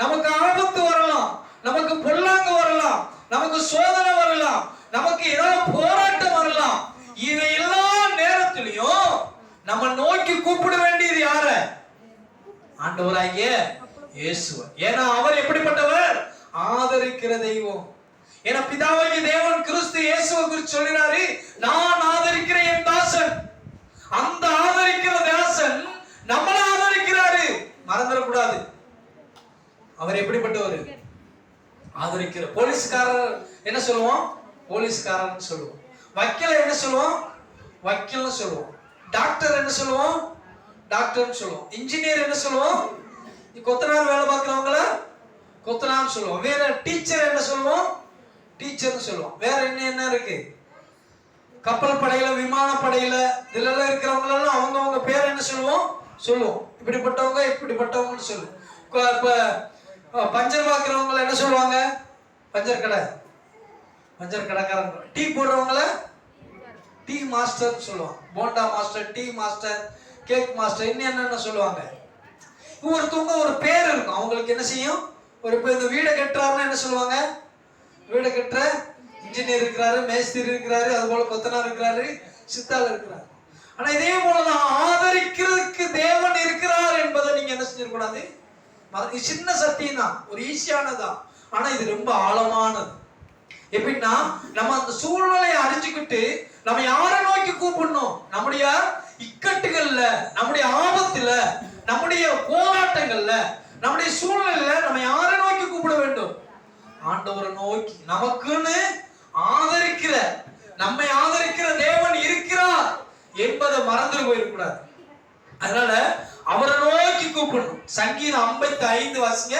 நமக்கு ஆபத்து வரலாம், நமக்கு பொல்லாங்கு வரலாம், நமக்கு சோதனை வரலாம், நமக்கு ஏதாவது போராட்டம் வரலாம். இது எல்லா நேரத்திலையும் நம்ம நோக்கி கூப்பிட வேண்டியது யார? ஆண்டவராகிய இயேசுவை. ஏன்னா அவர் எப்படிப்பட்டவர்? ஆதரிக்கிற தெய்வம். ஏன்னா பிதாவாகிய தேவன் கிறிஸ்து இயேசுவை குறித்து சொல்கிறாரு, நான் ஆதரிக்கிற என் தாசன். அந்த ஆதரிக்கிற தாசன் நம்மள ஆதரிக்கிறாரு, மறந்துடக்கூடாது. அவர் எப்படிப்பட்டவர்? ஆதரிக்கிற. போலீஸ்காரர் என்ன சொல்லுவோம்? போலீஸ்காரன் சொல்லுவோம். வக்கீல் என்ன சொல்லுவோம்? வக்கீல்னு சொல்லுவோம். டாக்டர் என்ன சொல்லுவோம்? டாக்டர்னு சொல்லுவோம். இன்ஜினியர் என்ன சொல்லுவோம்? கொத்தனார் வேலை பார்க்கிறவங்கள கொத்தனார்னு சொல்லுவோம். வேற டீச்சர் என்ன சொல்லுவோம்? டீச்சர்னு சொல்லுவோம். வேற என்ன இருக்கு? கப்பல் படையில, விமான படையில, இதுல எல்லாம் இருக்கிறவங்க எல்லாம் அவங்கவுங்க பேர் என்ன சொல்லுவோம்? சொல்லுவோம். இப்படிப்பட்டவங்க இப்படிப்பட்டவங்கன்னு சொல்லுவோம். இப்ப பஞ்சர் பார்க்கிறவங்க என்ன சொல்லுவாங்க? பஞ்சர் கடை, பஞ்சர் கடைக்காரங்க. டீ போடுறவங்கள டீ மாஸ்டர் சொல்லுவாங்க. Bonda master, tea master, cake master, இன்னும் என்னென்ன சொல்லுவாங்க. ஒருத்தவங்க ஒரு பேர் இருக்கும். அவங்களுக்கு என்ன செய்யும்? ஒரு இப்போ இந்த வீடை கட்டுறாருன்னா என்ன சொல்லுவாங்க? வீடை கட்டுற இன்ஜினியர் இருக்கிறாரு, மேஸ்திரி இருக்கிறாரு, அது போல கொத்தனார் இருக்கிறாரு, சித்தாள் இருக்கிறாரு. ஆனா இதே போலதான் ஆதரிக்கிறதுக்கு தேவன் இருக்கிறார் என்பதை நீங்க என்ன செஞ்சிடக்கூடாது. சின்ன சத்தியம் தான், ஒரு ஈஸியானதான். ஆனா இது ரொம்ப ஆழமானது. எப்படின்னா நம்ம அந்த சூழ்நிலையை அறிஞ்சுக்கிட்டு நம்ம யாரை நோக்கி கூப்பிடணும்? நம்முடைய இக்கட்டுகள்ல, நம்முடைய ஆபத்துல, நம்முடைய போராட்டங்கள்ல, நம்முடைய சூழ்நிலையில நம்ம யாரை நோக்கி கூப்பிட வேண்டும்? ஆண்டவரை நோக்கி. நமக்குன்னு ஆதரிக்கிற, நம்மை ஆதரிக்கிற தேவன் இருக்கிறார் என்பதை மறந்துட போயிடக்கூடாது. அதனால அவரை நோக்கி கூப்பிடணும். சங்கீதம் 55 வாசிங்க.